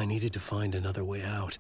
I needed to find another way out.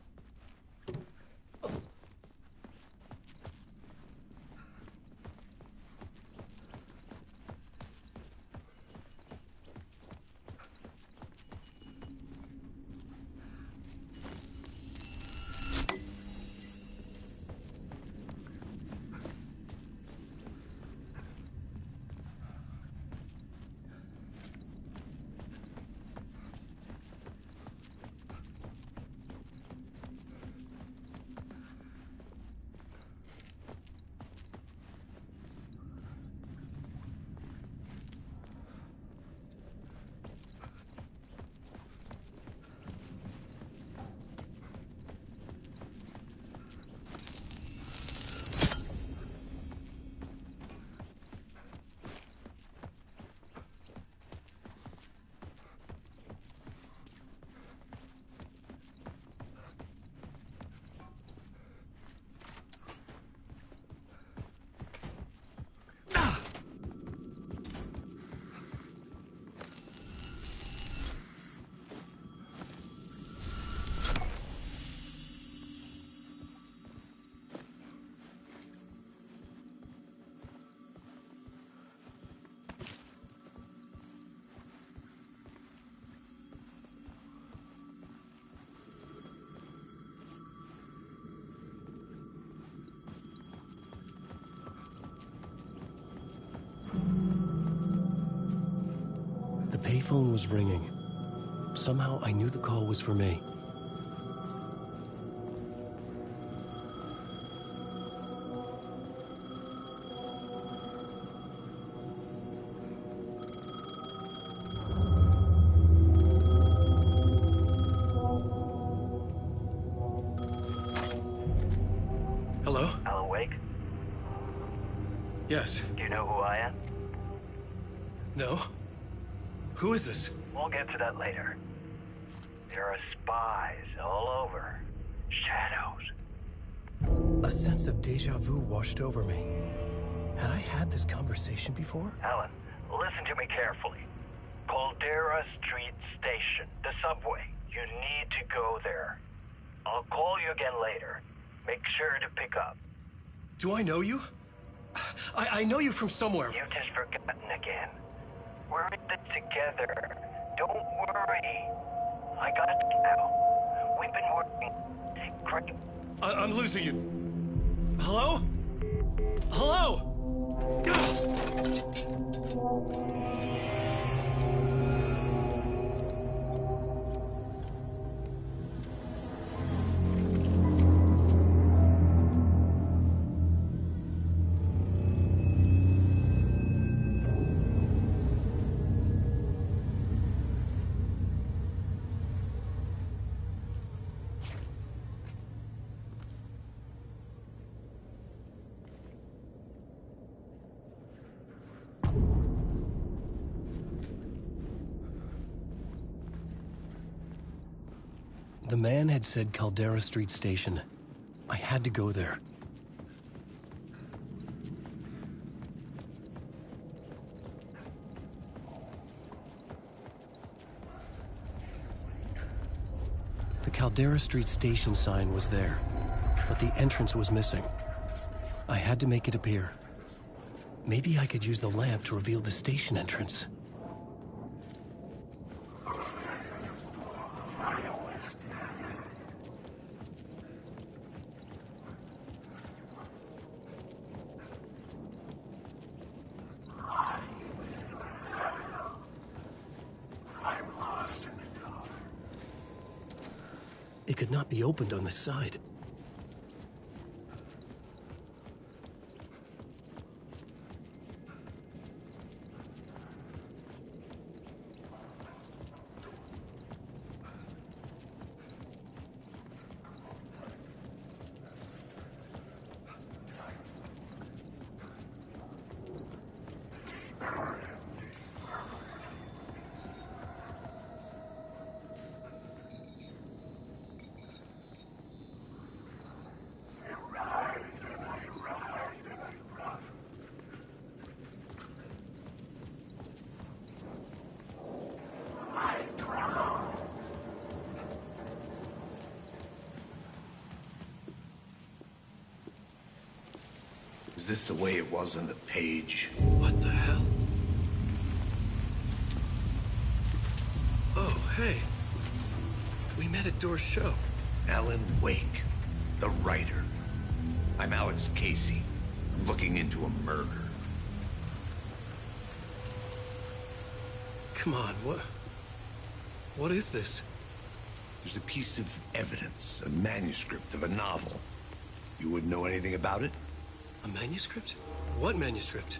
The payphone was ringing. Somehow I knew the call was for me. Hello? Alan Wake? Yes. Do you know who I am? No? Who is this? We'll get to that later. There are spies all over. Shadows. A sense of déjà vu washed over me. Had I had this conversation before? Alan, listen to me carefully. Caldera Street Station, the subway. You need to go there. I'll call you again later. Make sure to pick up. Do I know you? I know you from somewhere. You've just forgotten again. We're in this together. Don't worry. I got it now. We've been working great. I'm losing you. Hello? Hello? The man had said Caldera Street Station. I had to go there. The Caldera Street Station sign was there, but the entrance was missing. I had to make it appear. Maybe I could use the lamp to reveal the station entrance. It could not be opened on this side. Is this the way it was on the page? What the hell? Oh, hey. We met at Door's show. Alan Wake, the writer. I'm Alex Casey, looking into a murder. Come on, what is this? There's a piece of evidence, a manuscript of a novel. You wouldn't know anything about it? A manuscript? What manuscript?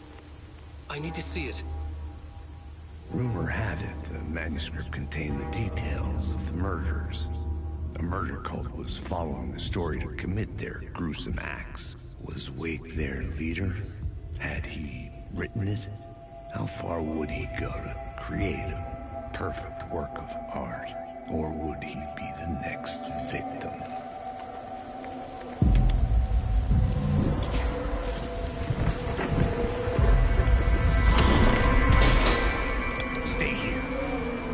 I need to see it. Rumor had it the manuscript contained the details of the murders. A murder cult was following the story to commit their gruesome acts. Was Wake their leader? Had he written it? How far would he go to create a perfect work of art? Or would he be the next victim? Stay here.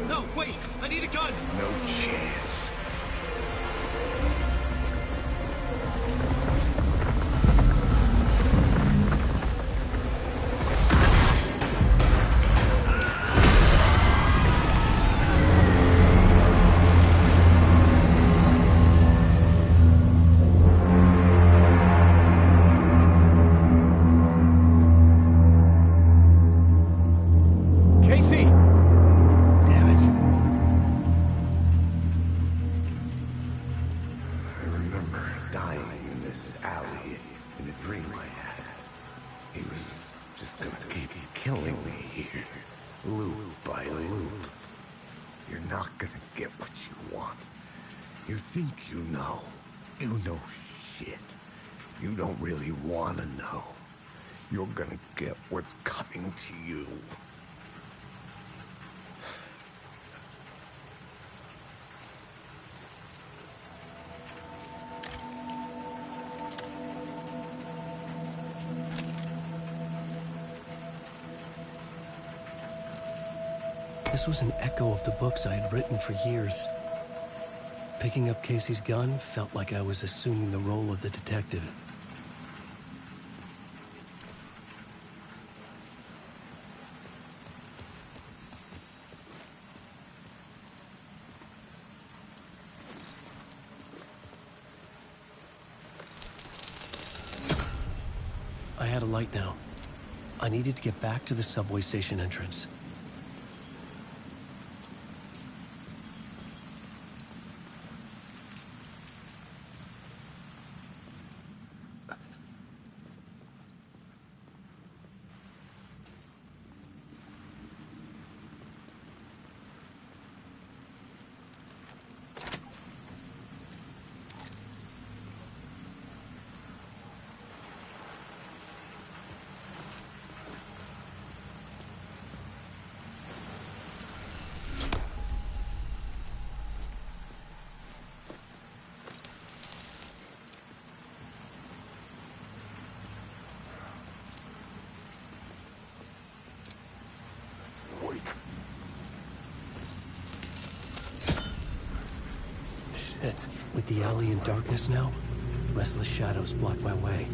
No, wait! I need a gun! No chance. You're gonna get what's coming to you. This was an echo of the books I had written for years. Picking up Casey's gun felt like I was assuming the role of the detective. I had a light now. I needed to get back to the subway station entrance. Shit. With the alley in darkness now, restless shadows block my way.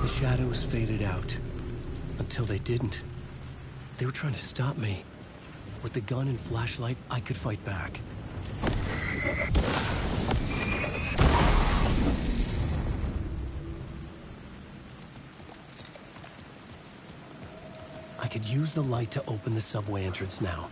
The shadows faded out. Until they didn't. They were trying to stop me. With the gun and flashlight, I could fight back. I I could use the light to open the subway entrance now.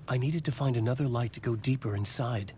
I needed to find another light to go deeper inside.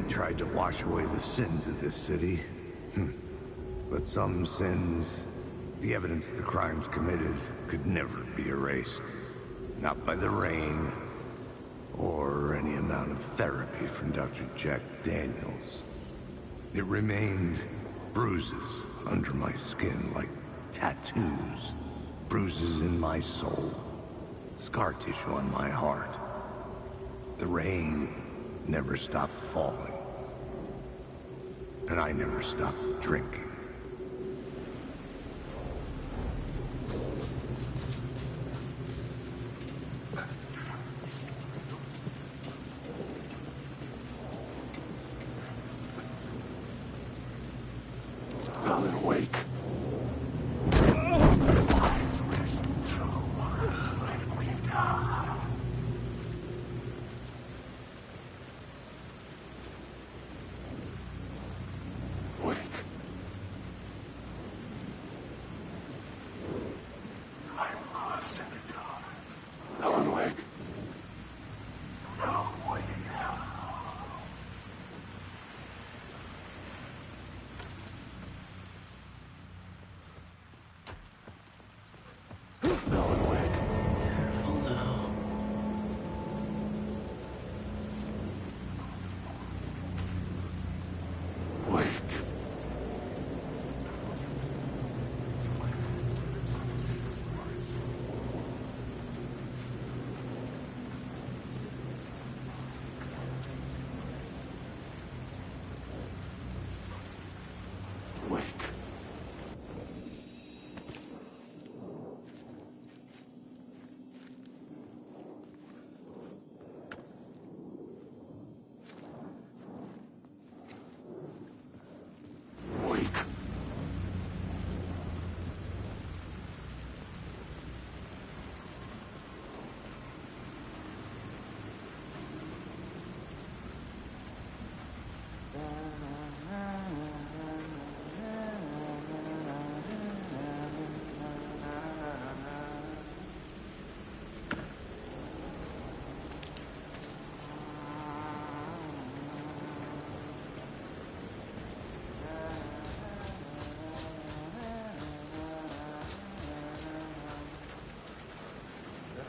Tried to wash away the sins of this city. But some sins, the evidence of the crimes committed, could never be erased. Not by the rain, or any amount of therapy from Dr. Jack Daniels. It remained bruises under my skin, like tattoos. Bruises in my soul. Scar tissue on my heart. The rain never stopped falling. And I never stopped drinking. Alan, wake.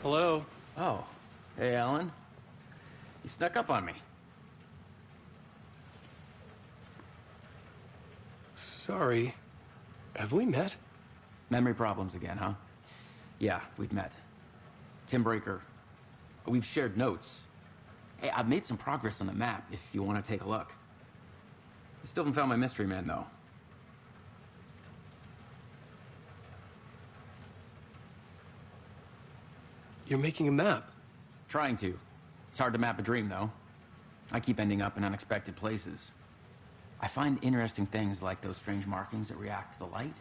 Hello? Oh. Hey, Alan. You snuck up on me. Sorry. Have we met? Memory problems again, huh? Yeah, we've met. Tim Breaker. We've shared notes. Hey, I've made some progress on the map if you want to take a look. I still haven't found my mystery man, though. You're making a map. Trying to. It's hard to map a dream, though. I keep ending up in unexpected places. I find interesting things like those strange markings that react to the light,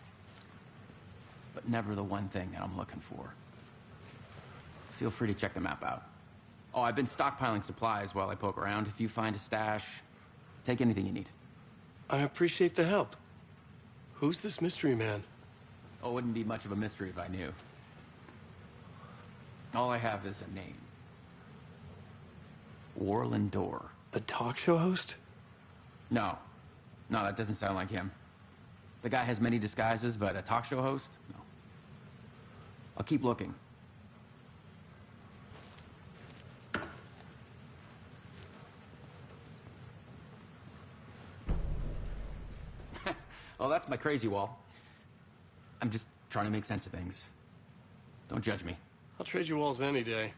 but never the one thing that I'm looking for. Feel free to check the map out. Oh, I've been stockpiling supplies while I poke around. If you find a stash, take anything you need. I appreciate the help. Who's this mystery man? Oh, it wouldn't be much of a mystery if I knew. All I have is a name. Warland Door. The talk show host? No. No, that doesn't sound like him. The guy has many disguises, but a talk show host? No. I'll keep looking. Oh, that's my crazy wall. I'm just trying to make sense of things. Don't judge me. I'll trade you walls any day.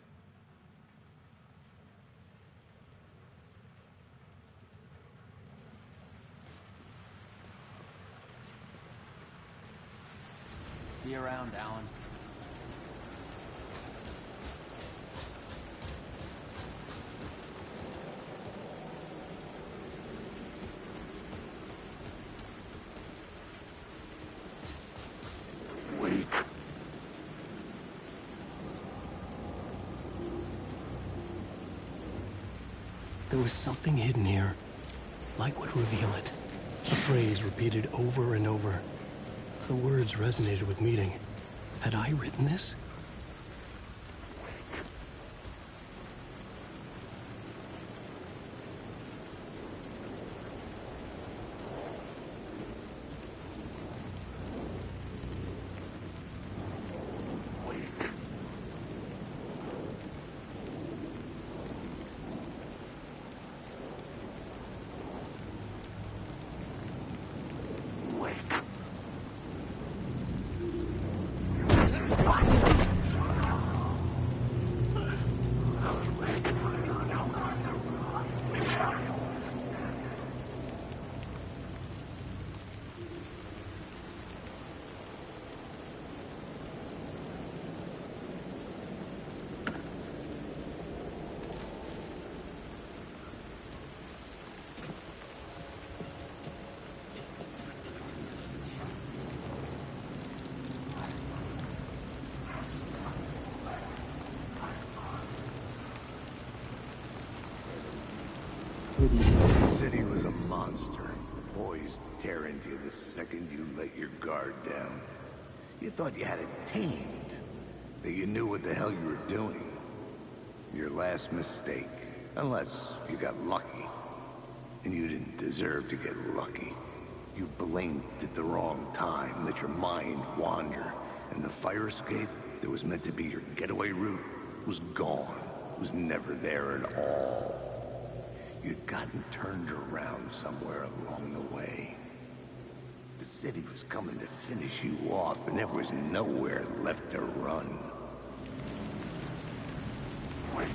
See you around, Alan. Wake. There was something hidden here. Light would reveal it. A phrase repeated over and over. The words resonated with meaning. Had I written this? Wake. Wake. The city was a monster, poised to tear into you the second you let your guard down. You thought you had it tamed, that you knew what the hell you were doing. Your last mistake, unless you got lucky. And you didn't deserve to get lucky. You blinked at the wrong time, let your mind wander, and the fire escape that was meant to be your getaway route was gone, was never there at all. You'd gotten turned around somewhere along the way. The city was coming to finish you off, and there was nowhere left to run. Wake.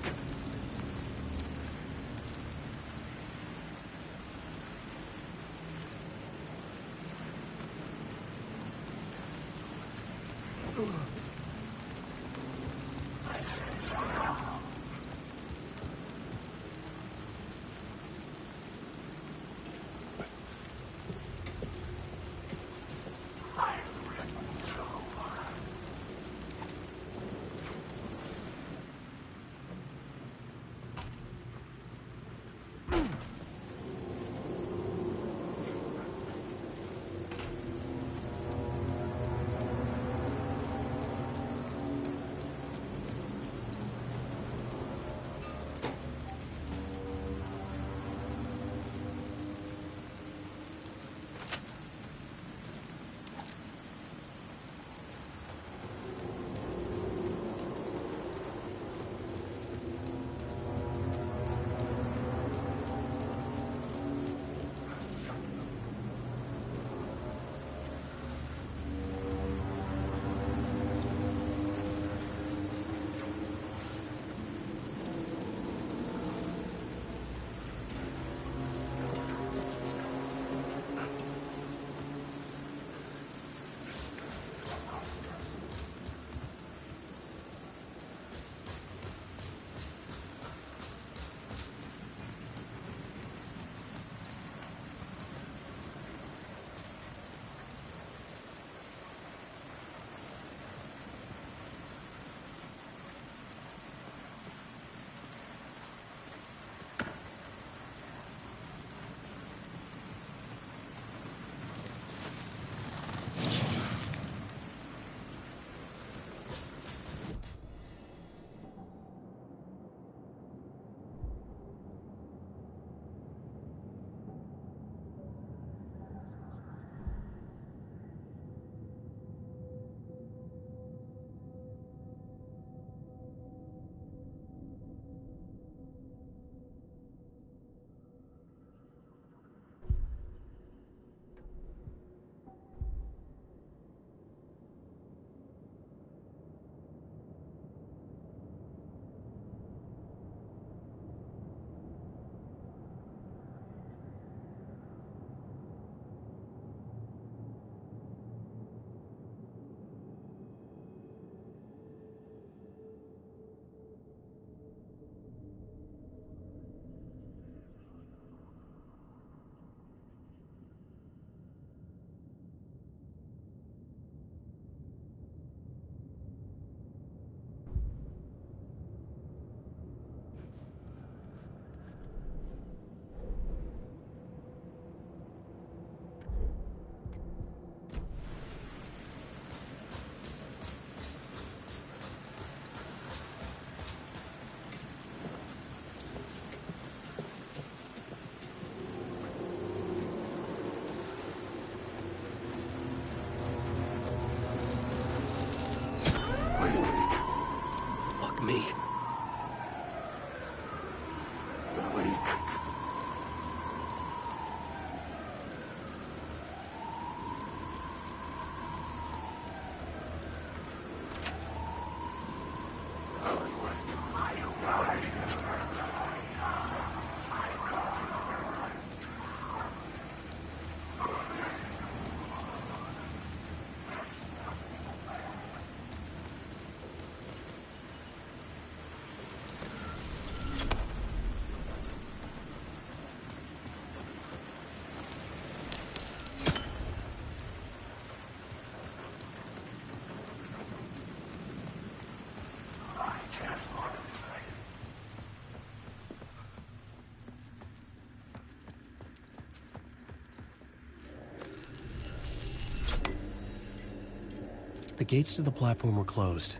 The gates to the platform were closed.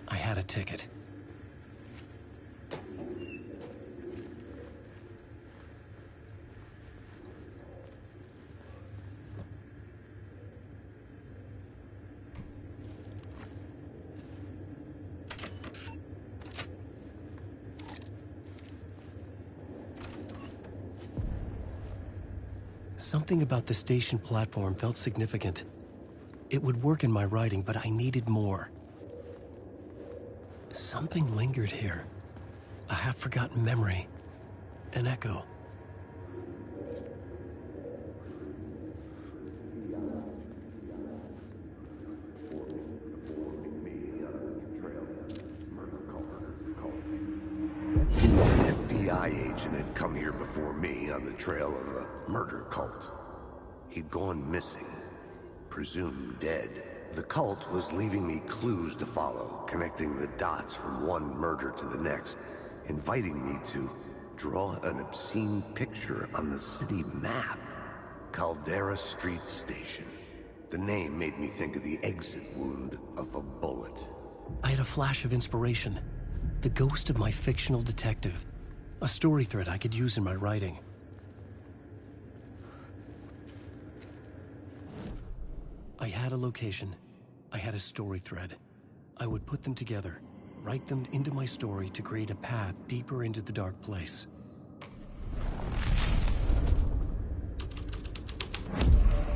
I had a ticket. Something about the station platform felt significant. It would work in my writing, but I needed more. Something lingered here. A half-forgotten memory. An echo. An FBI agent had come here before me on the trail of a murder cult. He'd gone missing, presumed dead. The cult was leaving me clues to follow, connecting the dots from one murder to the next, inviting me to draw an obscene picture on the city map. Caldera Street Station. The name made me think of the exit wound of a bullet. I had a flash of inspiration. The ghost of my fictional detective. A story thread I could use in my writing. I had a location. I had a story thread. I would put them together, write them into my story to create a path deeper into the dark place.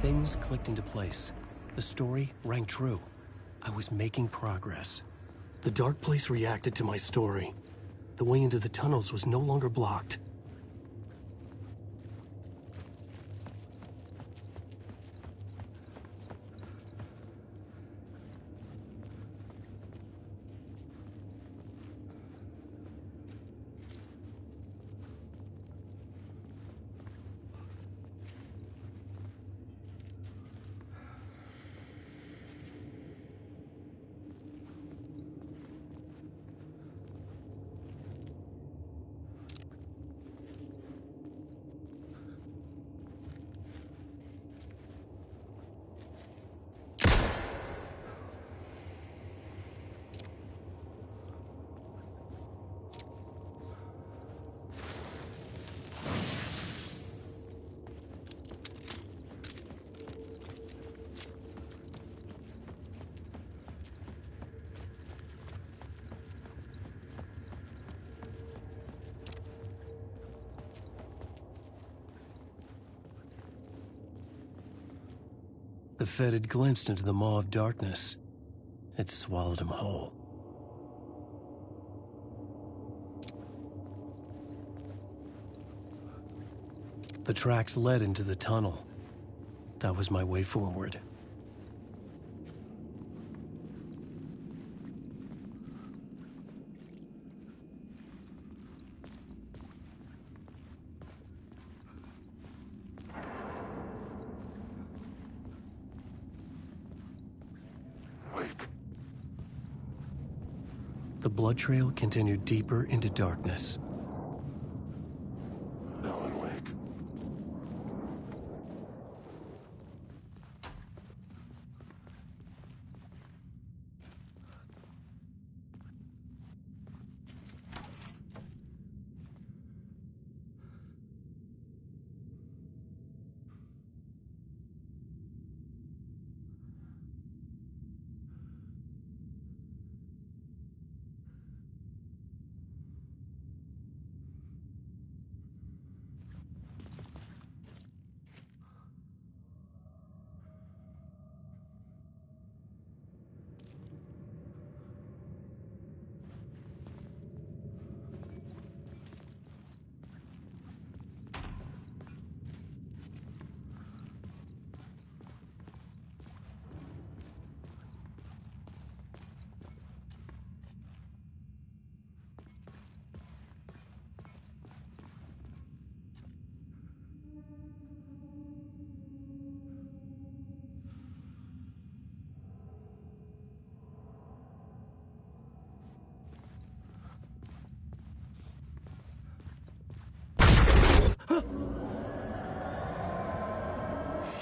Things clicked into place. The story rang true. I was making progress. The dark place reacted to my story. The way into the tunnels was no longer blocked. The Fed had glimpsed into the maw of darkness. It swallowed him whole. The tracks led into the tunnel. That was my way forward. The blood trail continued deeper into darkness. Alan Wake.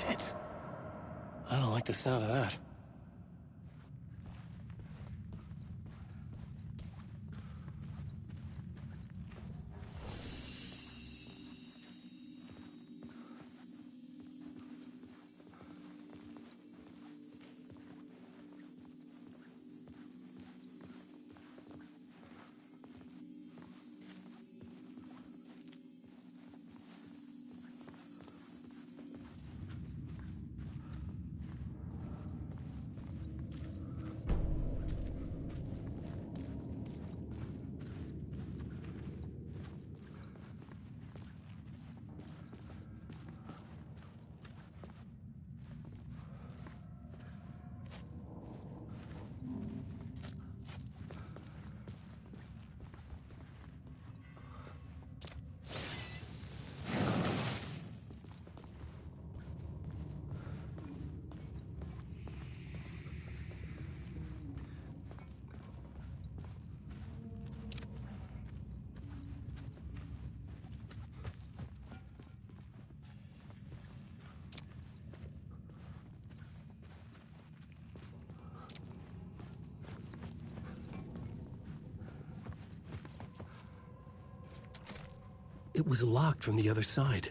Shit. I don't like the sound of that. It was locked from the other side.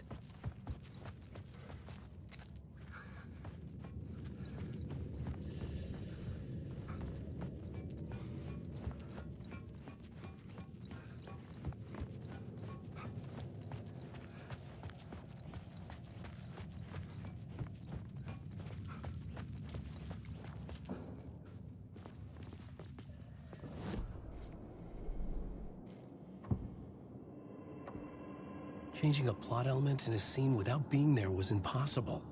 Changing a plot element in a scene without being there was impossible.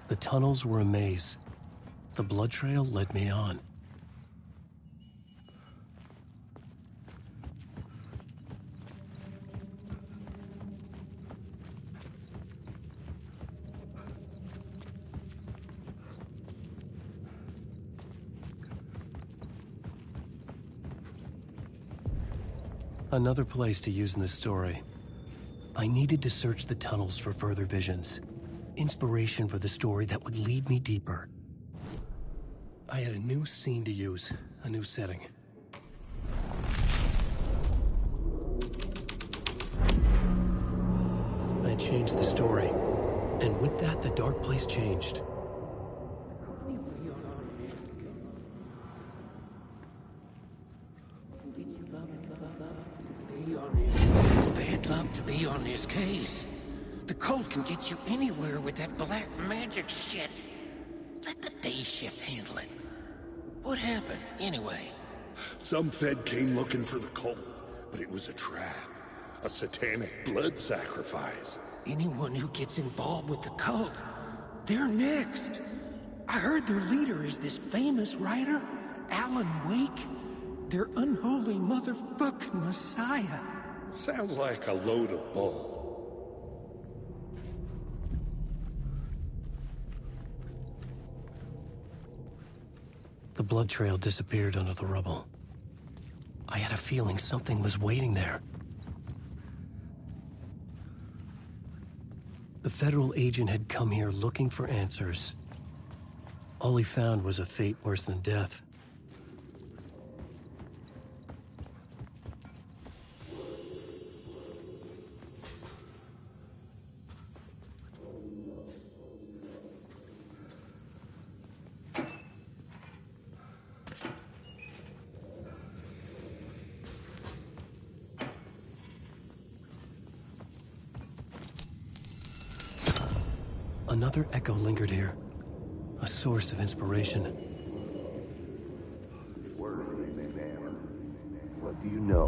The tunnels were a maze. The blood trail led me on. Another place to use in the story. I needed to search the tunnels for further visions. Inspiration for the story that would lead me deeper. I had a new scene to use, a new setting. I changed the story, and with that, the dark place changed. It's bad luck to be on this case. The cult can get you anywhere with that black magic shit. Let the day shift handle it. What happened, anyway? Some Fed came looking for the cult, but it was a trap. A satanic blood sacrifice. Anyone who gets involved with the cult, they're next. I heard their leader is this famous writer, Alan Wake. Their unholy motherfucking messiah. Sounds like a load of bull. The blood trail disappeared under the rubble. I had a feeling something was waiting there. The federal agent had come here looking for answers. All he found was a fate worse than death. Another echo lingered here, a source of inspiration. What do you know?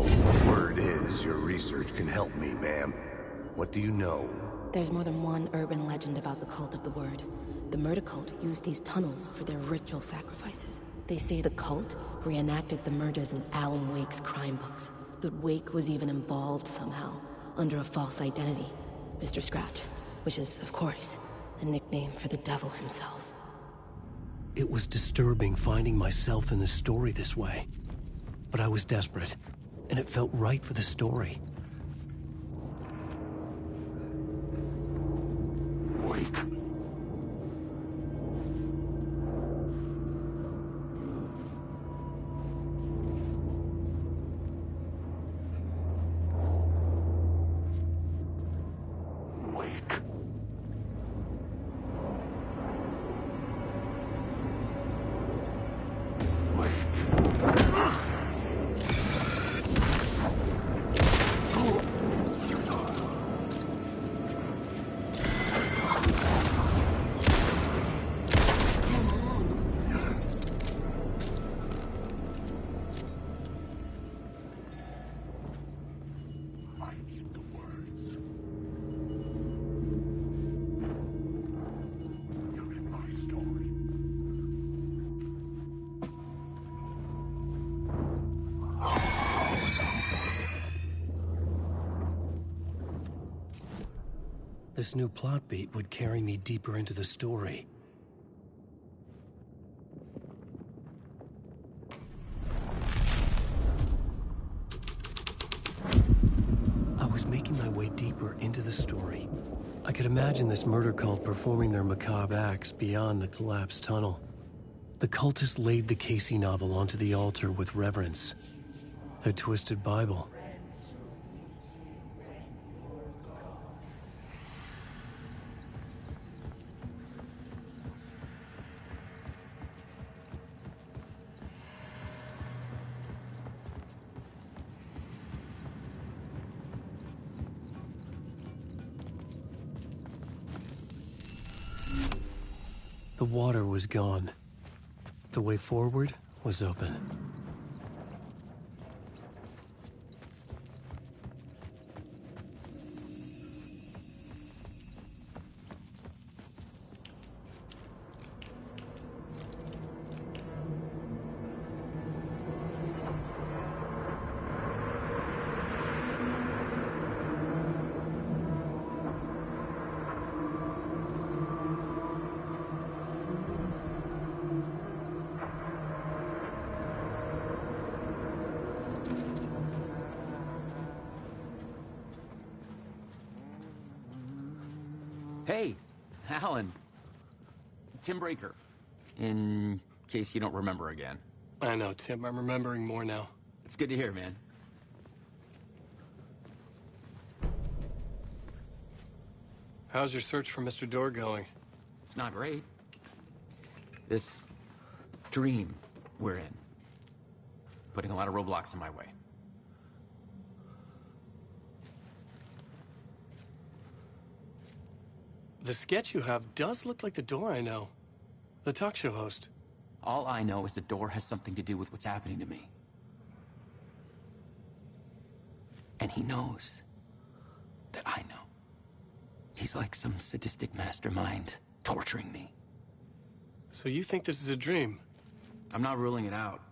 Word is, your research can help me, ma'am. What do you know? There's more than one urban legend about the cult of the Word. The murder cult used these tunnels for their ritual sacrifices. They say the cult reenacted the murders in Alan Wake's crime books. That Wake was even involved somehow, under a false identity. Mr. Scratch, which is, of course, a nickname for the devil himself. It was disturbing finding myself in the story this way. But I was desperate, and it felt right for the story. Wake. Wake. Wake. This new plot beat would carry me deeper into the story. I was making my way deeper into the story. I could imagine this murder cult performing their macabre acts beyond the collapsed tunnel. The cultists laid the Casey novel onto the altar with reverence. Their twisted Bible. The water was gone. The way forward was open. Hey, Alan. Tim Breaker. In case you don't remember again. I know, Tim. I'm remembering more now. It's good to hear, man. How's your search for Mr. Dorr going? It's not great. This dream we're in. Putting a lot of roadblocks in my way. The sketch you have does look like the Dorr I know. The talk show host. All I know is the door has something to do with what's happening to me. And he knows that I know. He's like some sadistic mastermind torturing me. So you think this is a dream? I'm not ruling it out.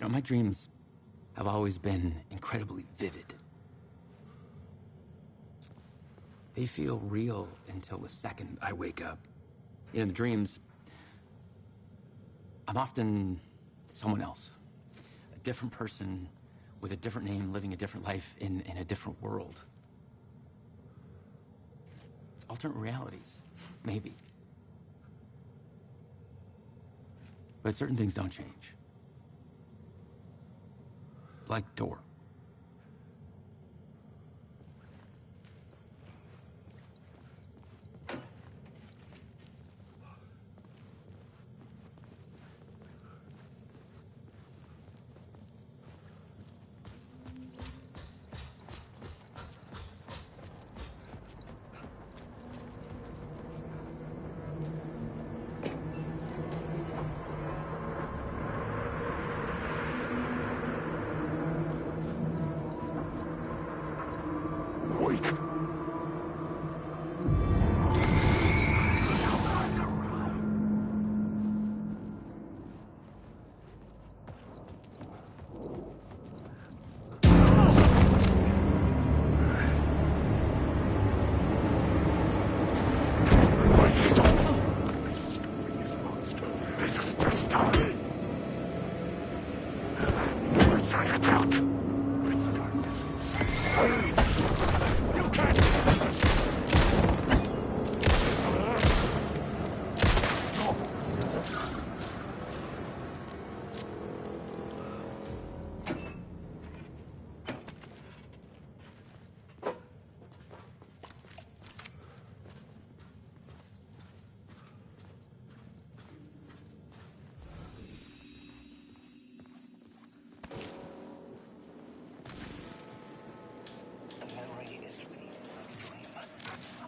You know, my dreams have always been incredibly vivid. They feel real until the second I wake up. In the dreams, I'm often someone else. A different person with a different name, living a different life in a different world. It's alternate realities, maybe. But certain things don't change. Like Dorr. Wake.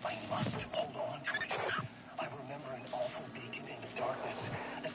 I must hold on to it. I remember an awful beacon in the darkness, a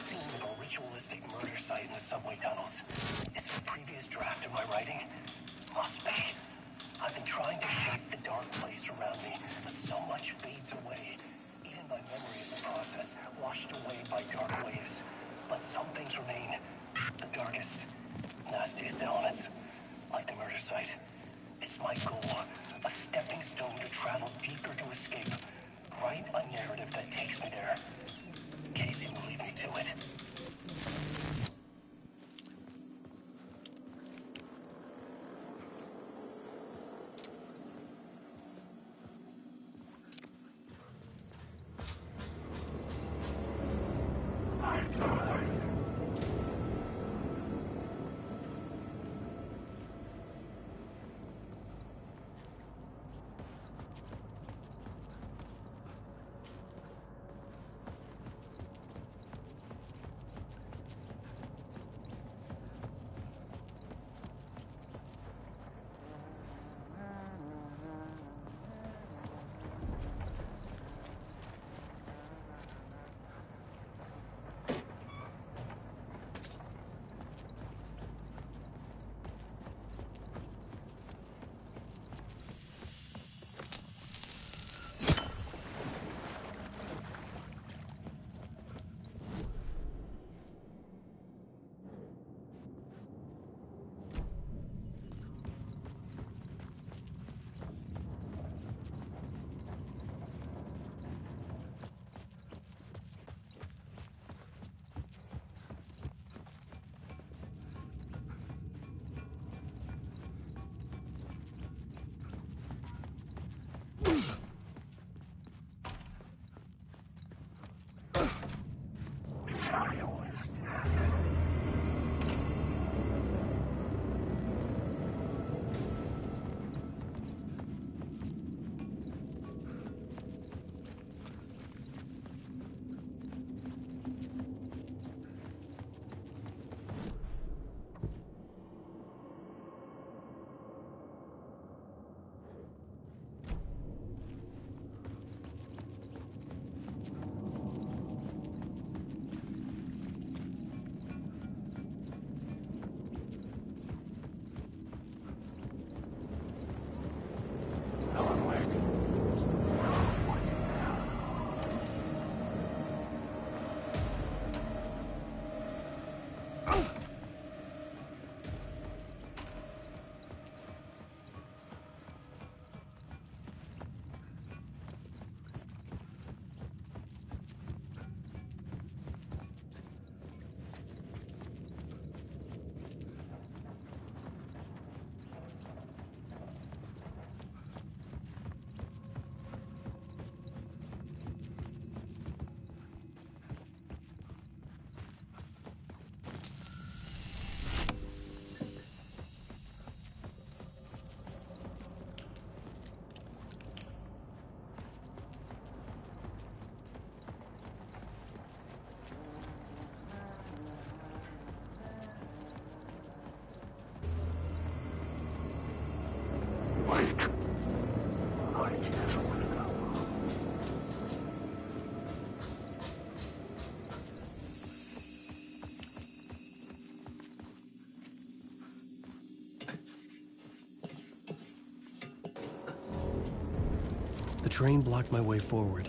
train blocked my way forward,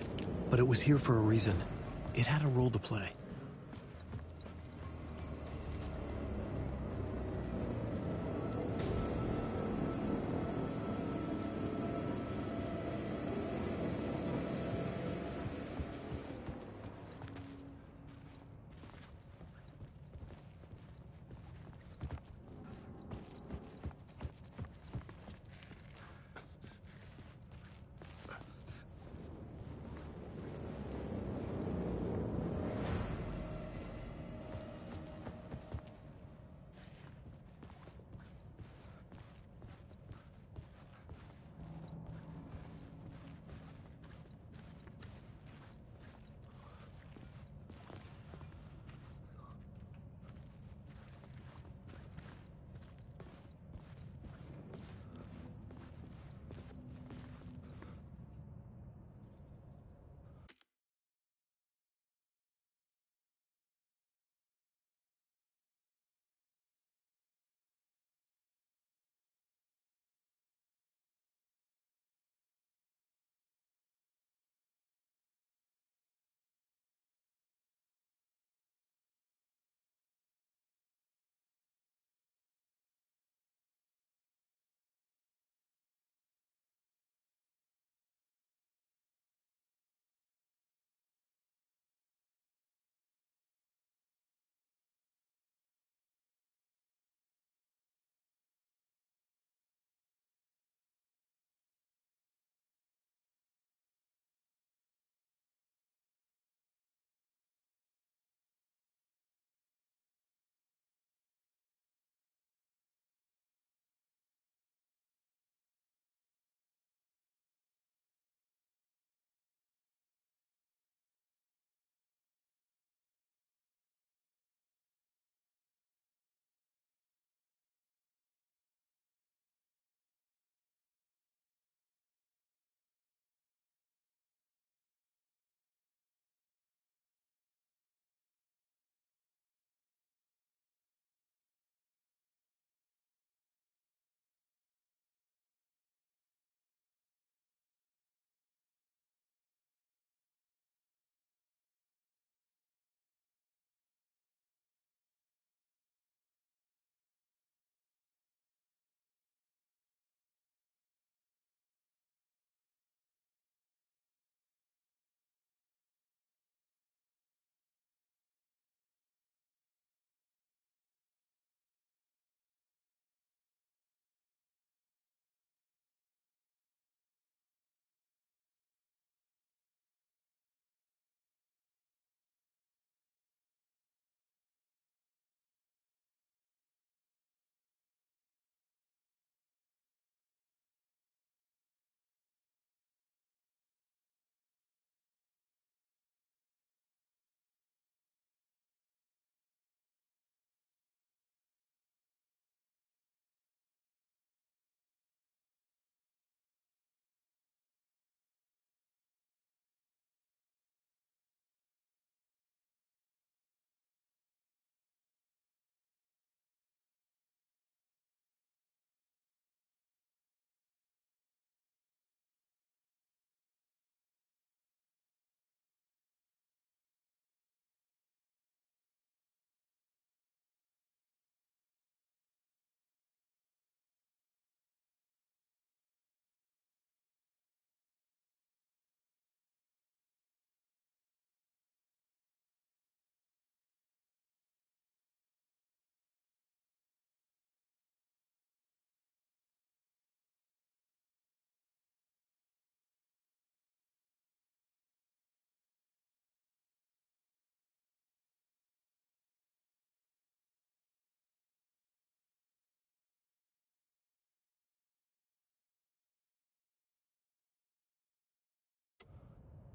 but it was here for a reason. It had a role to play.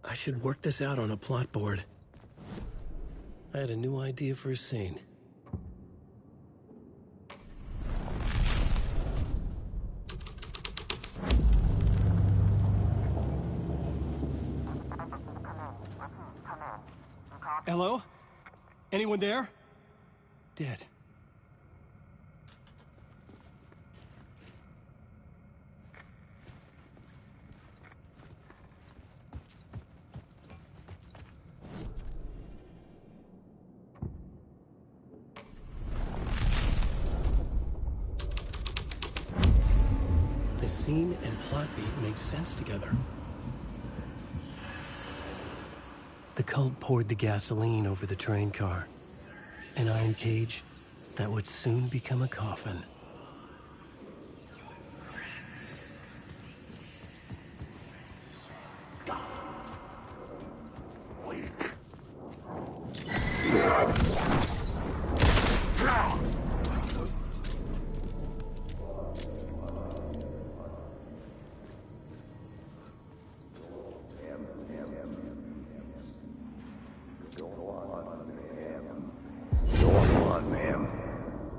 I should work this out on a plot board. I had a new idea for a scene. Hello? Anyone there? Dead. scene and plot beat made sense together. The cult poured the gasoline over the train car. An iron cage that would soon become a coffin.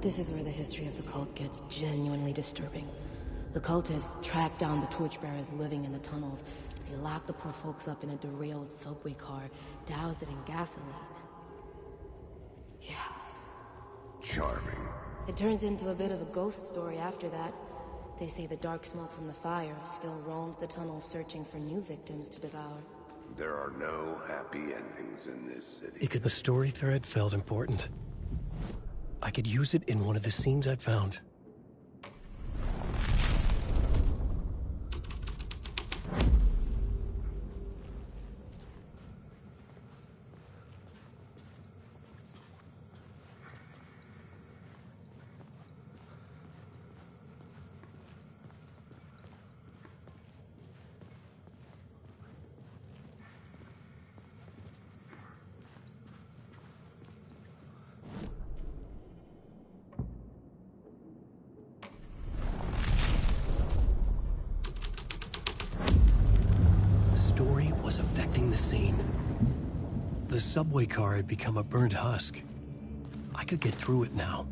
This is where the history of the cult gets genuinely disturbing. The cultists tracked down the torchbearers living in the tunnels. They locked the poor folks up in a derailed subway car, doused it in gasoline. Yeah. Charming. It turns into a bit of a ghost story after that. They say the dark smoke from the fire still roams the tunnels searching for new victims to devour. There are no happy endings in this city. If a story thread felt important, I could use it in one of the scenes I'd found. Was affecting the scene. The subway car had become a burnt husk. I could get through it now.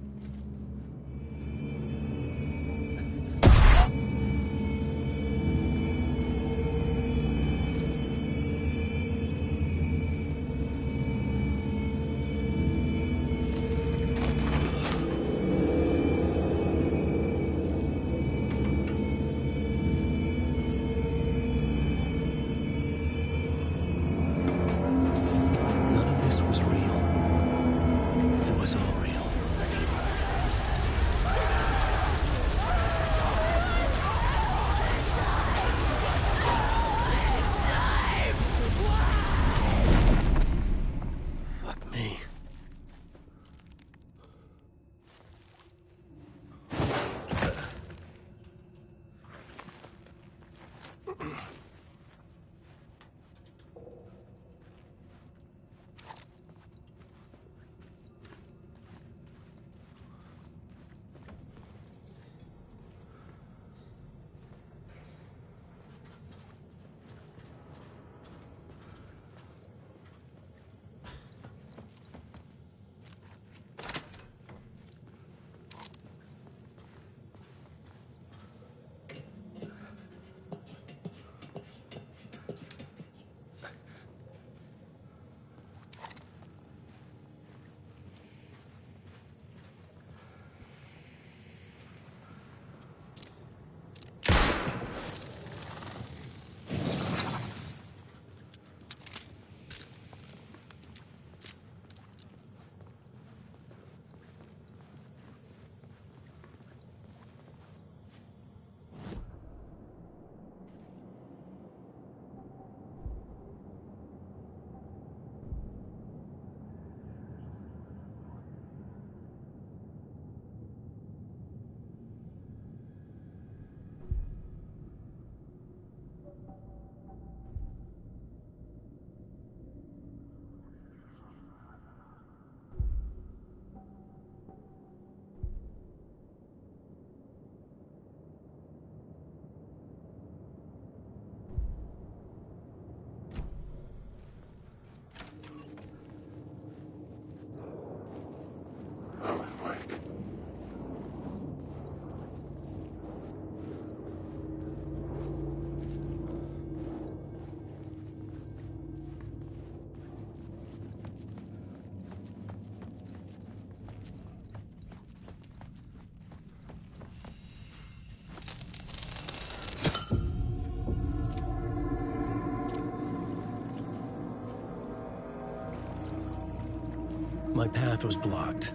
My path was blocked.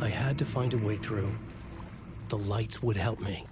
I had to find a way through. The lights would help me.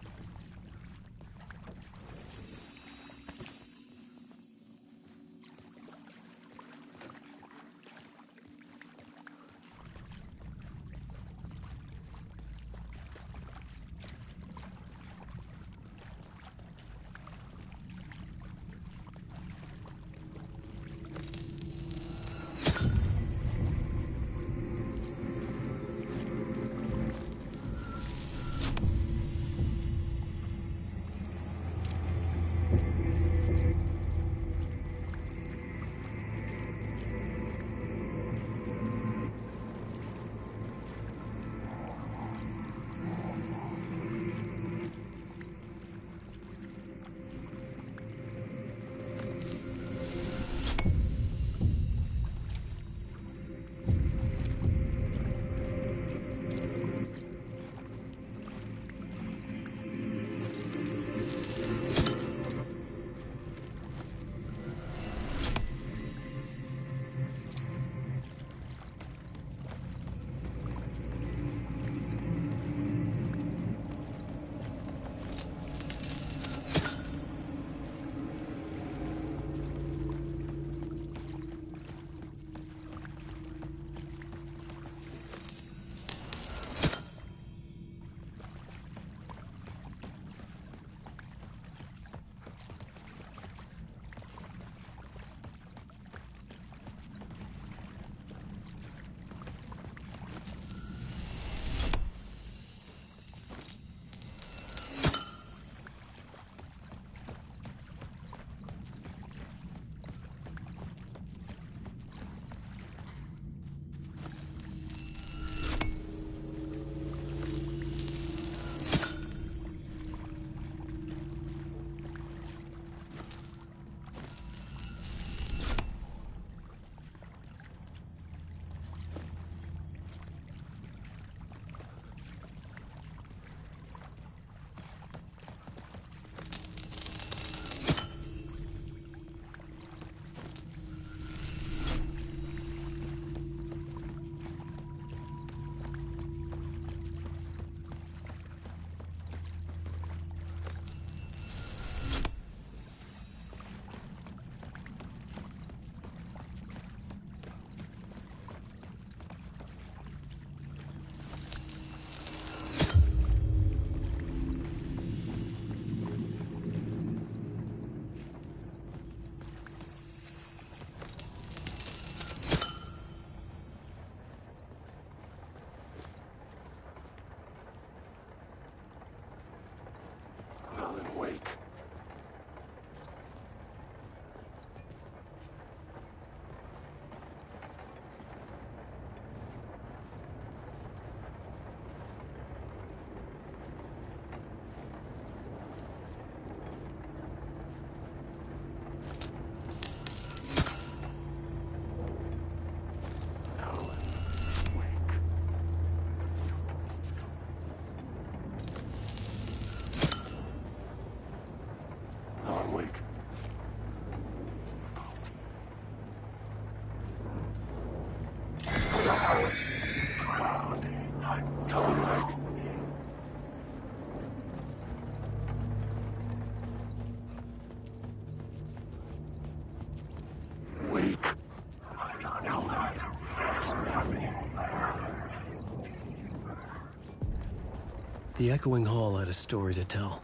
The echoing hall had a story to tell.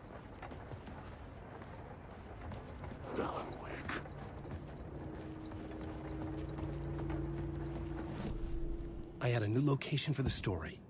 I had a new location for the story.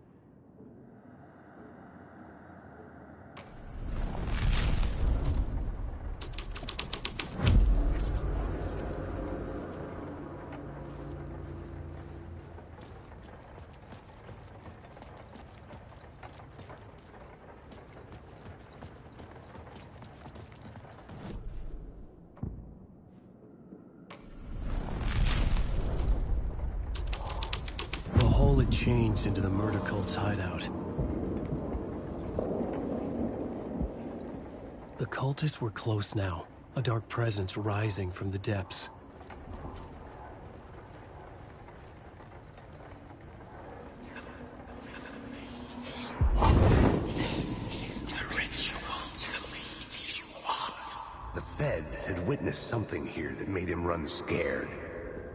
The hall had changed into the murder cult's hideout. The cultists were close now, a dark presence rising from the depths. The Fed had witnessed something here that made him run scared.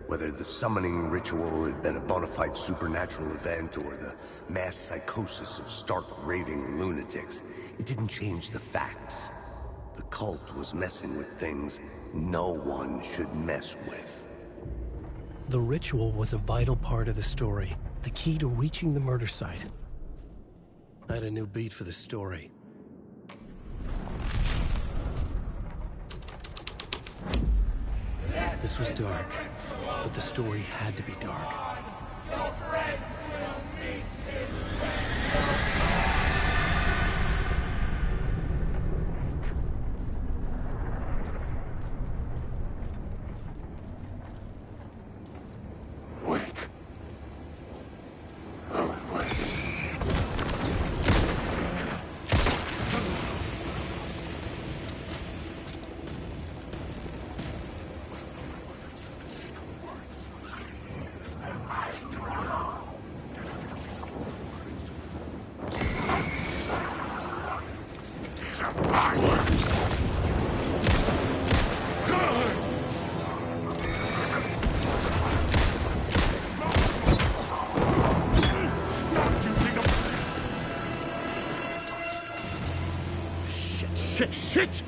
Whether the summoning ritual had been a bona fide supernatural event or the mass psychosis of stark raving lunatics, it didn't change the facts. The cult was messing with things no one should mess with. The ritual was a vital part of the story, the key to reaching the murder site. I had a new beat for the story. This was dark, but the story had to be dark. Shit!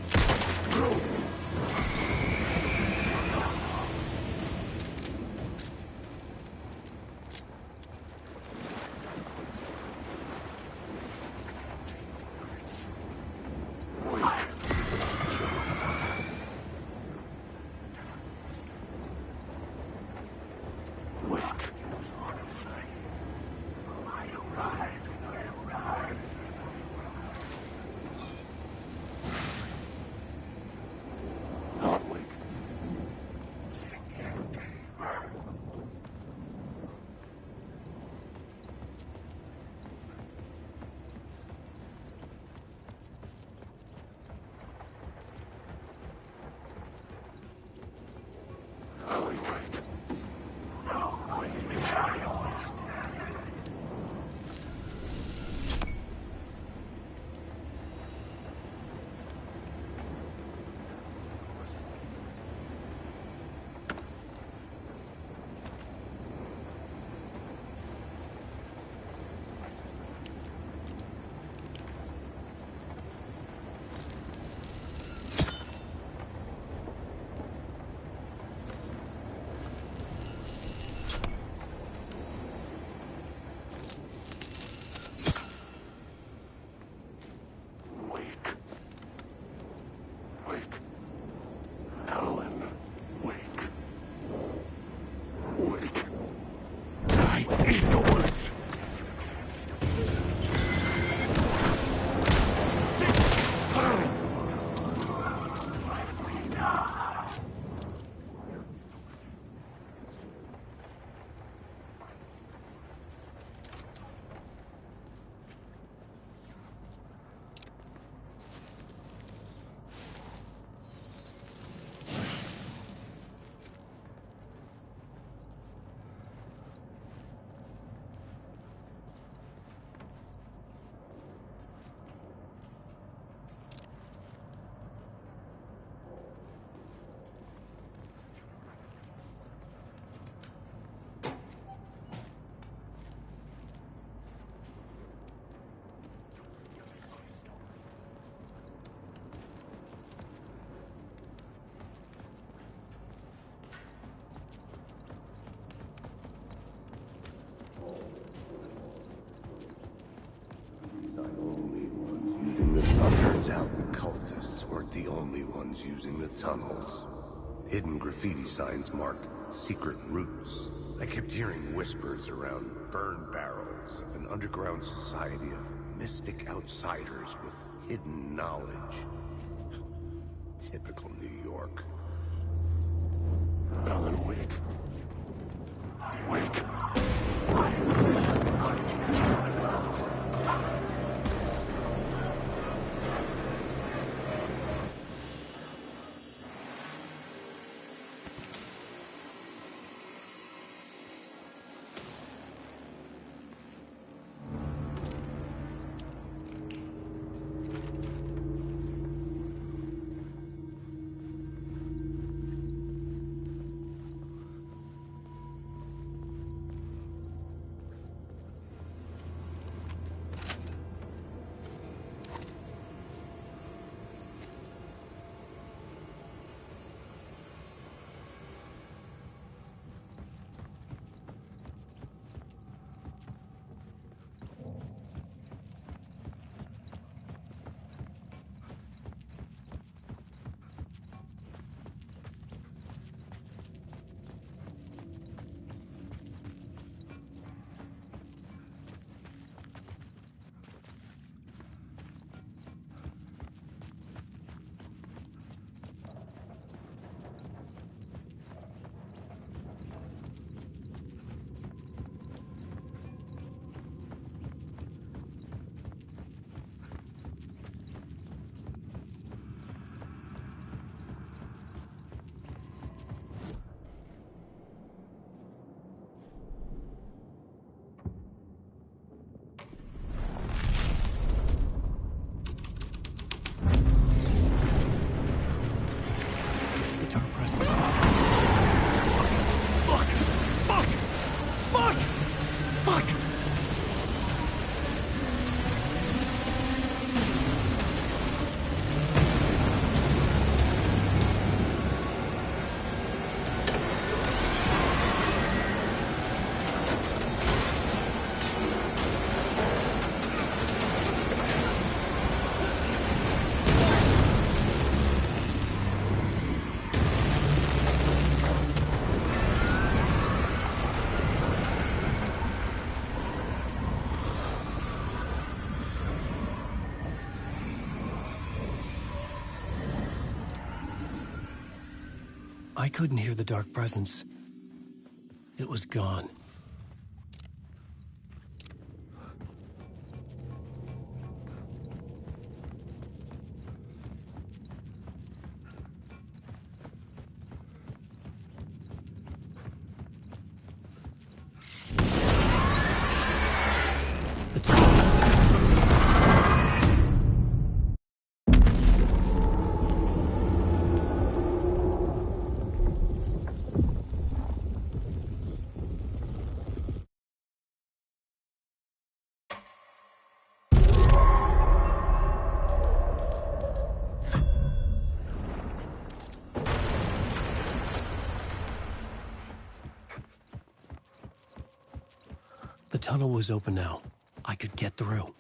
using the tunnels. Hidden graffiti signs marked secret routes. I kept hearing whispers around burn barrels of an underground society of mystic outsiders with hidden knowledge. Typical New York. Alan Wake. Wake. I couldn't hear the dark presence. It was gone. The tunnel was open now. I could get through.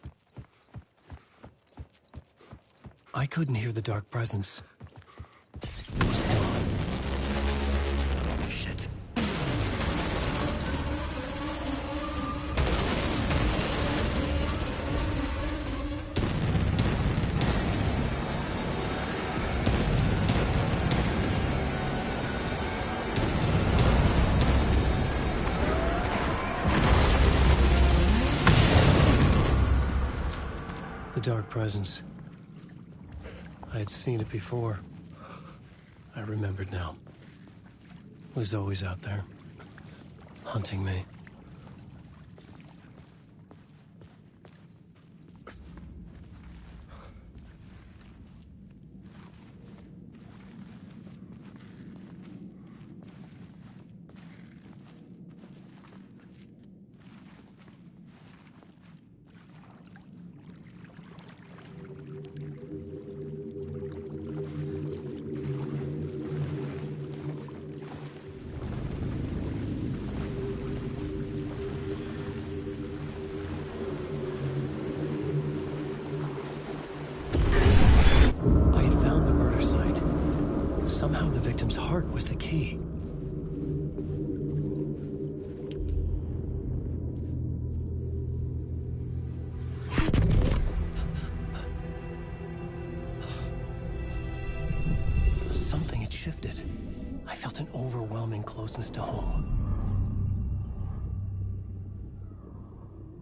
I couldn't hear the dark presence. It was gone. Shit. The dark presence. I had seen it before. I remembered now. It was always out there, hunting me. heart was the key. Something had shifted. I felt an overwhelming closeness to home.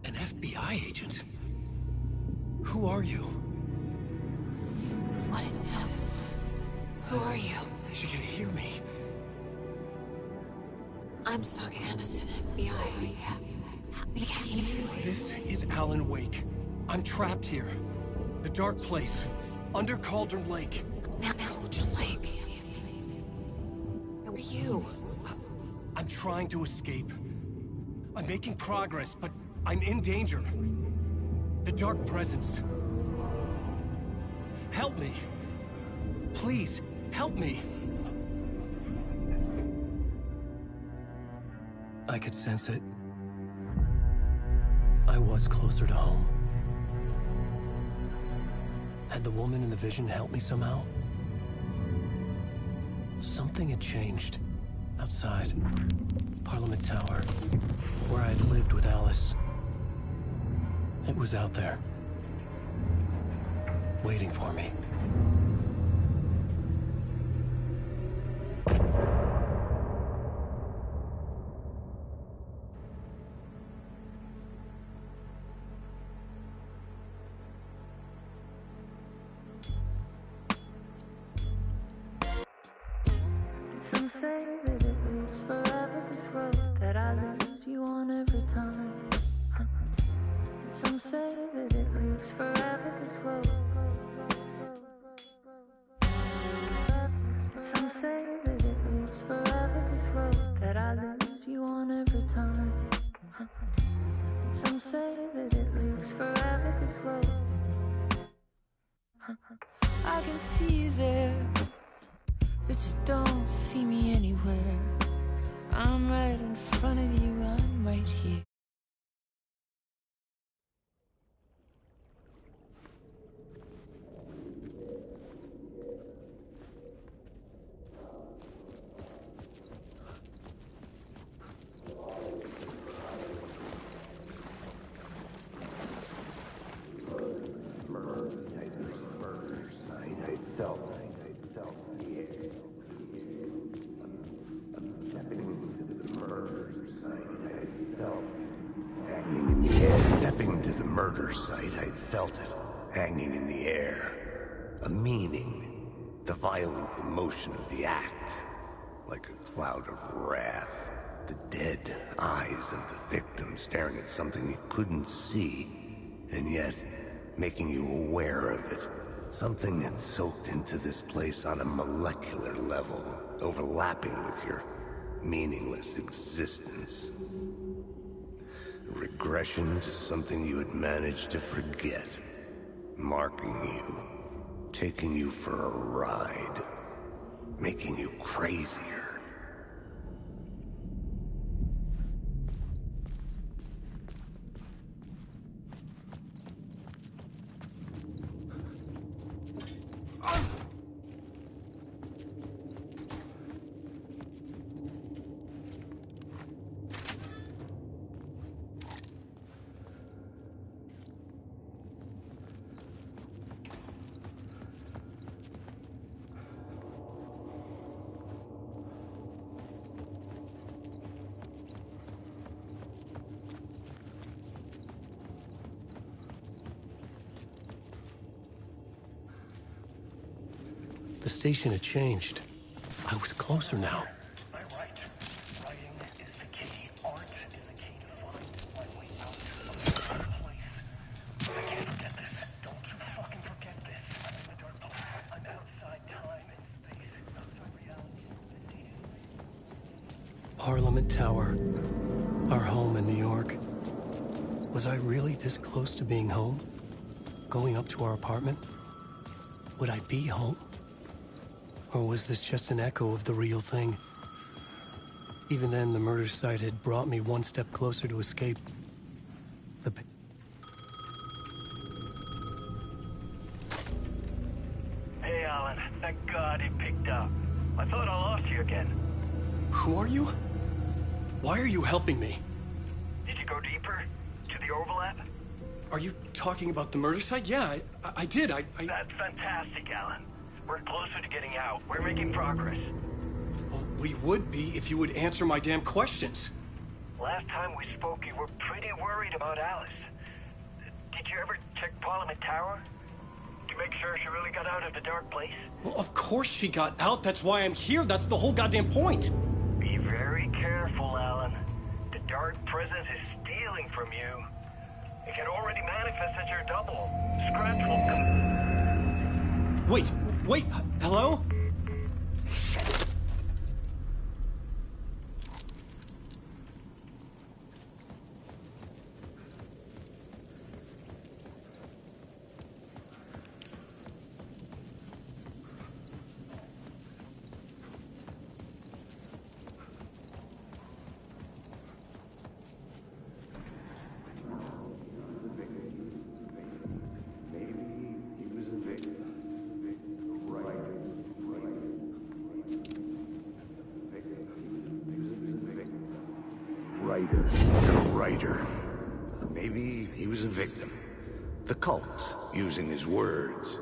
An FBI agent? Who are you? What is this? Who are you? She can hear me. I'm Saga Anderson, FBI. Help me. This is Alan Wake. I'm trapped here. The dark place. Under Cauldron Lake. Cauldron Lake. Who are you? I'm trying to escape. I'm making progress, but I'm in danger. The dark presence. Help me. Please, help me. I could sense it. I was closer to home. Had the woman in the vision helped me somehow? Something had changed. Outside. Parliament Tower. Where I'd lived with Alice. It was out there. Waiting for me. Some say that it lives forever, this road that I lose you on every time. Some say that it lives forever, this road. Some say that it lives forever, this road that I lose you on every time. Some say that it lives forever, this road. I can see you there, but you don't see me anywhere. I'm right in front of you, I'm right here. Stepping to the murder site, I'd felt it, hanging in the air. A meaning, the violent emotion of the act. Like a cloud of wrath. The dead eyes of the victim staring at something you couldn't see, and yet making you aware of it. Something had soaked into this place on a molecular level, overlapping with your meaningless existence. Regression to something you had managed to forget. Marking you. Taking you for a ride. Making you crazier. The station had changed. I was closer now. Am I right? Writing is the key. Art is the key to find my way out of this dark place. I can't forget this. Don't you fucking forget this. I'm in the dark place. I'm outside time and space. Outside reality. Parliament Tower. Our home in New York. Was I really this close to being home? Going up to our apartment? Would I be home? Or was this just an echo of the real thing? Even then, the murder site had brought me one step closer to escape. Hey, Alan. Thank God he picked up. I thought I lost you again. Who are you? Why are you helping me? Did you go deeper? To the overlap? Are you talking about the murder site? Yeah, I did. That's fantastic, Alan. We're closer to getting out. We're making progress. Well, we would be if you would answer my damn questions. Last time we spoke, you were pretty worried about Alice. Did you ever check Parliament Tower? To make sure she really got out of the dark place? Well, of course she got out. That's why I'm here. That's the whole goddamn point. Be very careful, Alan. The dark presence is stealing from you. It can already manifest as your double. Scratch will come... Wait, hello? The writer. Maybe he was a victim. The cult, using his words.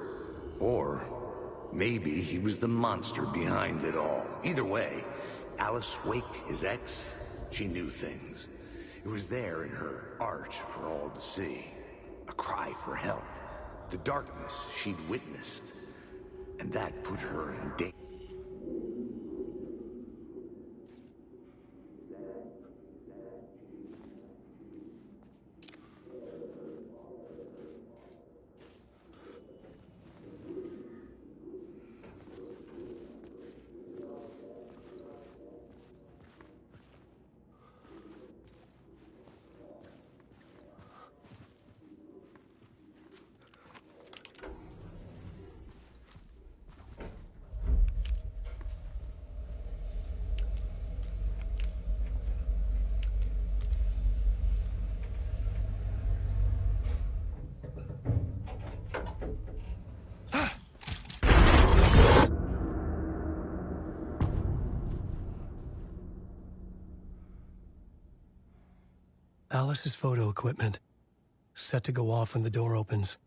Or maybe he was the monster behind it all. Either way, Alice Wake, his ex, she knew things. It was there in her art for all to see. A cry for help. The darkness she'd witnessed. And that put her in danger. Alice's photo equipment. Set to go off when the door opens.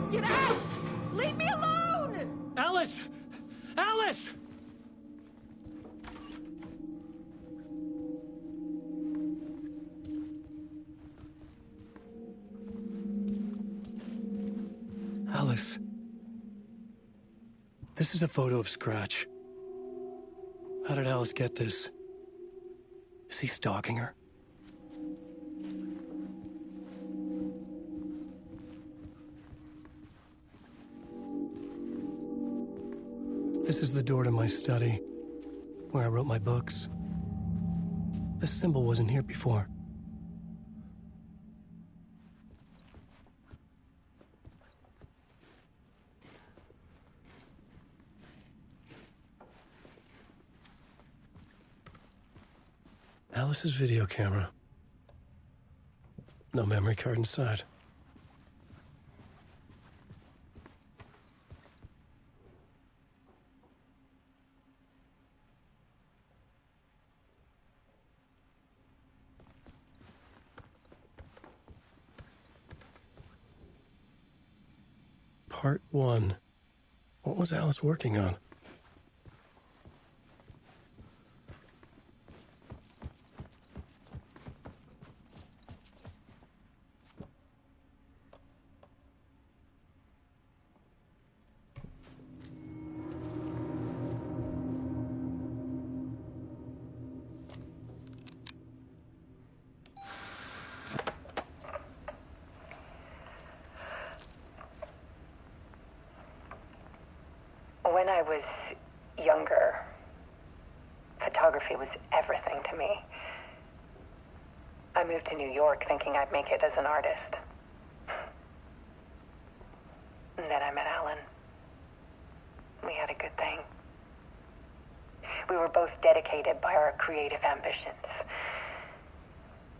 Get out! Leave me alone! Alice! Alice! Alice. This is a photo of Scratch. How did Alice get this? Is he stalking her? This is the door to my study, where I wrote my books. This symbol wasn't here before. Alice's video camera. No memory card inside. Part 1. What was Alice working on? When I was younger, photography was everything to me. I moved to New York thinking I'd make it as an artist. And then I met Alan. We had a good thing. We were both dedicated by our creative ambitions.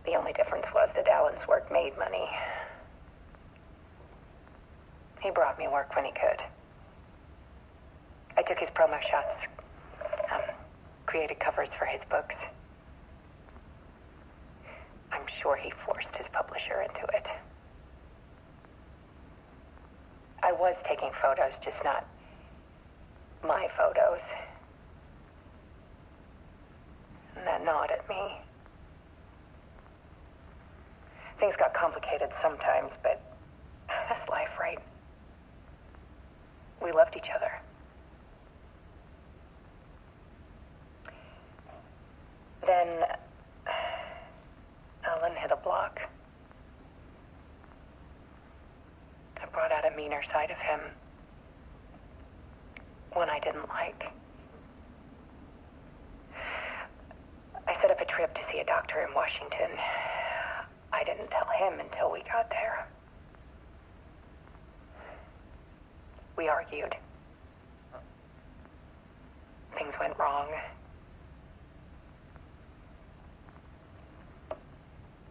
The only difference was that Alan's work made money. He brought me work when he could. I took his promo shots, created covers for his books. I'm sure he forced his publisher into it. I was taking photos, just not my photos. And that gnawed at me. Things got complicated sometimes, but that's life, right? We loved each other. Then Alan hit a block. I brought out a meaner side of him. One I didn't like. I set up a trip to see a doctor in Washington. I didn't tell him until we got there. We argued. Things went wrong.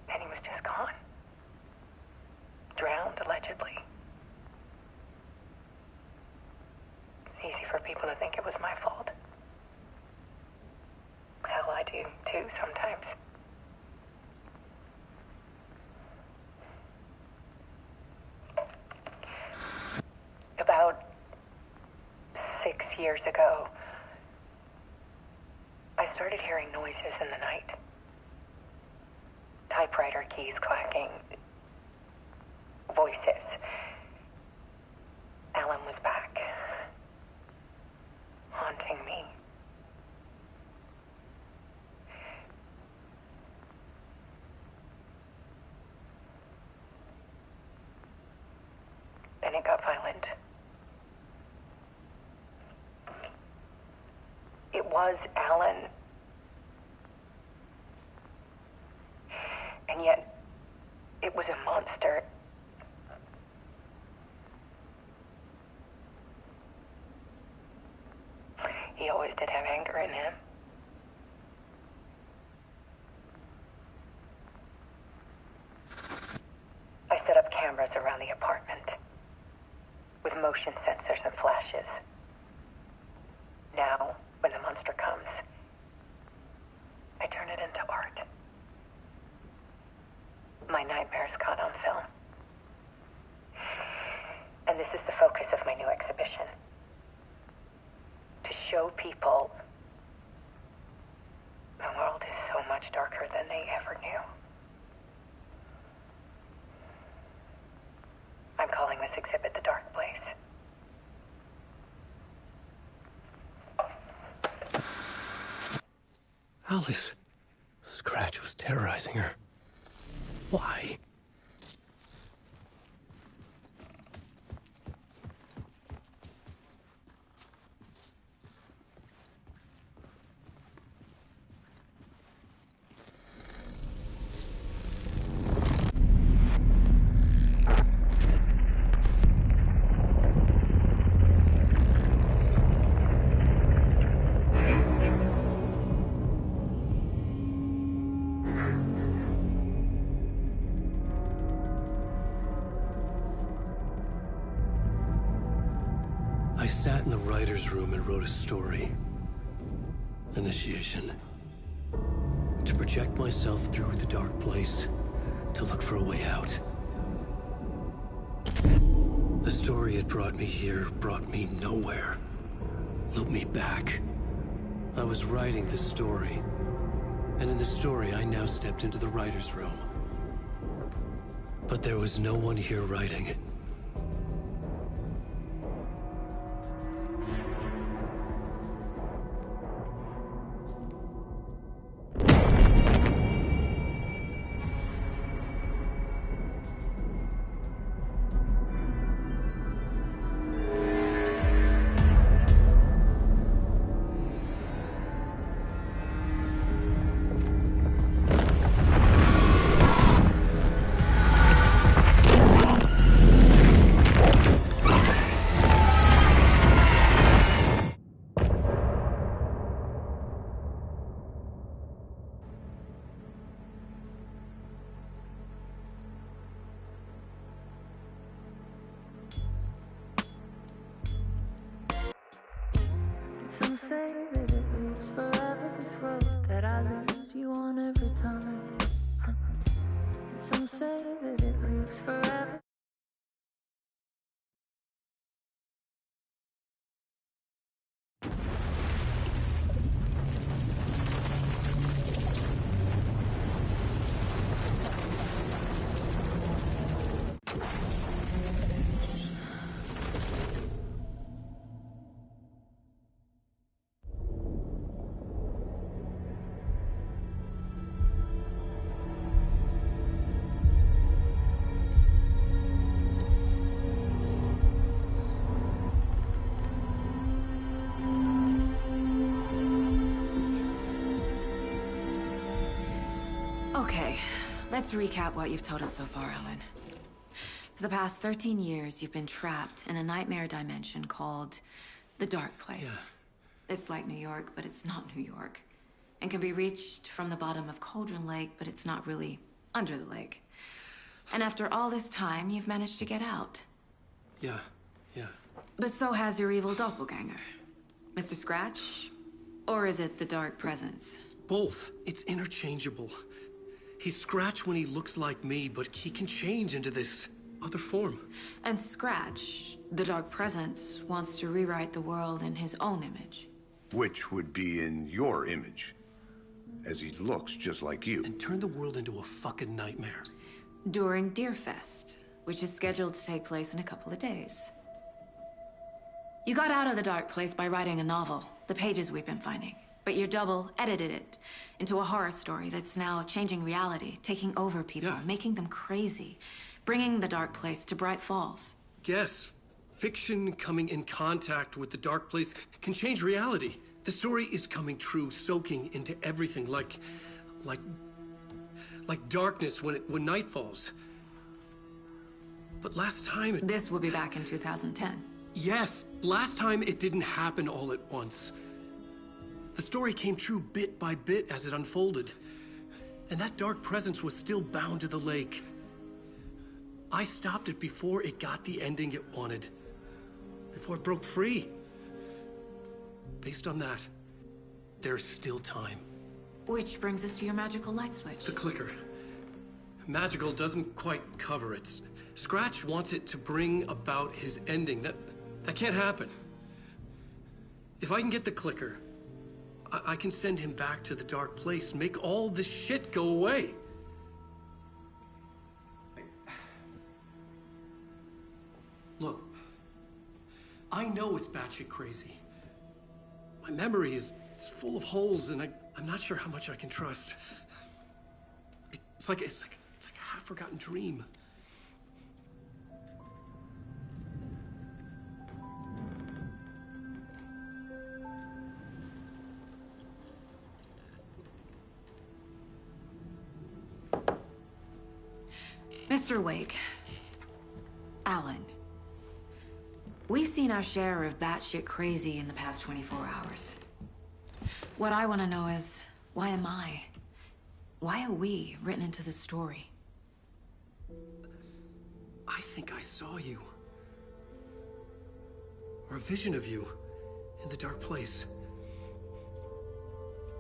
And he was just gone. Drowned, allegedly. It's easy for people to think it was my fault. Hell, I do, too, sometimes. About 6 years ago, I started hearing noises in the night. Typewriter keys clacking. Voices. Alan was back. Haunting me. Then it got violent. It was Alan. And yet, it was a monster. He always did have anger in him. I set up cameras around the apartment with motion sensors and flashes. Now, when the monster comes, I turn it into art. My nightmares caught on film. And this is the focus of my new exhibition. To show people the world is so much darker than they ever knew. I'm calling this exhibit The Dark Place. Alice. Scratch was terrorizing her. Why? I sat in the writer's room and wrote a story. Initiation. To project myself through the dark place, to look for a way out. The story had brought me here, brought me nowhere. Looped me back. I was writing the story. And in the story, I now stepped into the writer's room. But there was no one here writing it. Okay, let's recap what you've told us so far, Alan. For the past 13 years, you've been trapped in a nightmare dimension called the Dark Place. Yeah. It's like New York, but it's not New York. And can be reached from the bottom of Cauldron Lake, but it's not really under the lake. And after all this time, you've managed to get out. Yeah. But so has your evil doppelganger. Mr. Scratch? Or is it the Dark Presence? Both. It's interchangeable. He's Scratch when he looks like me, but he can change into this other form. And Scratch, the Dark Presence, wants to rewrite the world in his own image. Which would be in your image, as he looks just like you. And turn the world into a fucking nightmare. During Deerfest, which is scheduled to take place in a couple of days. You got out of the Dark Place by writing a novel, the pages we've been finding. But your double edited it into a horror story that's now changing reality, taking over people, making them crazy, bringing the Dark Place to Bright Falls. Yes, fiction coming in contact with the Dark Place can change reality. The story is coming true, soaking into everything like darkness when night falls. But last time This will be back in 2010. Yes, last time it didn't happen all at once. The story came true bit by bit as it unfolded. And that dark presence was still bound to the lake. I stopped it before it got the ending it wanted. Before it broke free. Based on that, there's still time. Which brings us to your magical light switch. The clicker. Magical doesn't quite cover it. Scratch wants it to bring about his ending. That can't happen. If I can get the clicker, I can send him back to the Dark Place, make all this shit go away. Look, I know it's batshit crazy. My memory is full of holes, and I'm not sure how much I can trust. It's like a half-forgotten dream. Mr. Wake, Alan, we've seen our share of batshit crazy in the past 24 hours. What I want to know is, why am I? Why are we written into the story? I think I saw you. Or a vision of you in the Dark Place.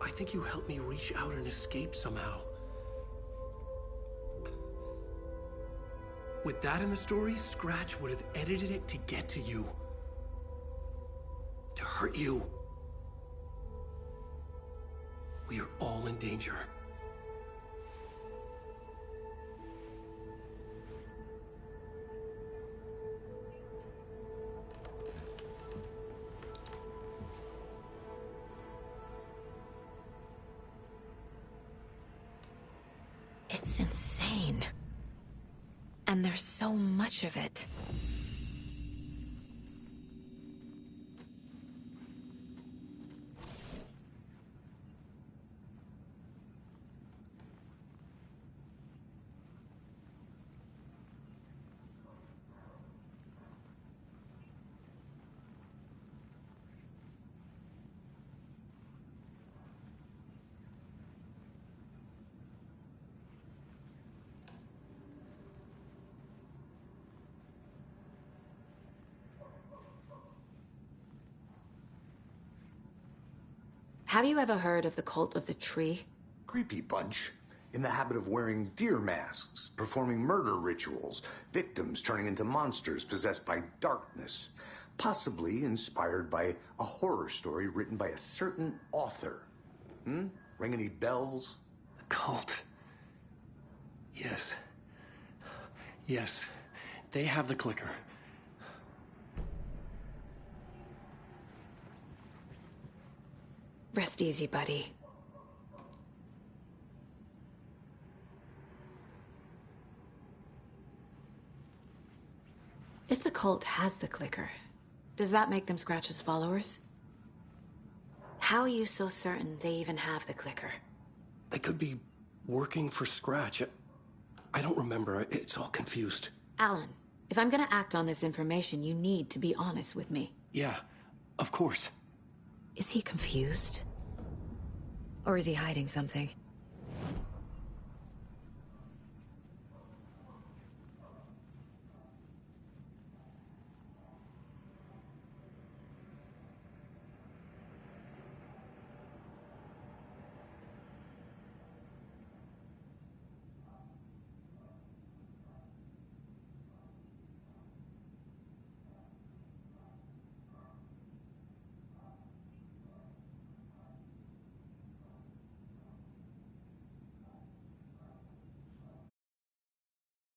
I think you helped me reach out and escape somehow. With that in the story, Scratch would have edited it to get to you. To hurt you. We are all in danger. It's insane. And there's so much of it. Have you ever heard of the Cult of the Tree? Creepy bunch. In the habit of wearing deer masks, performing murder rituals, victims turning into monsters possessed by darkness, possibly inspired by a horror story written by a certain author. Ring any bells? A cult. Yes. Yes. They have the clicker. Rest easy, buddy. If the cult has the clicker, does that make them Scratch's followers? How are you so certain they even have the clicker? They could be working for Scratch. I don't remember. It's all confused. Alan, if I'm gonna act on this information, you need to be honest with me. Yeah, of course. Is he confused? Or is he hiding something?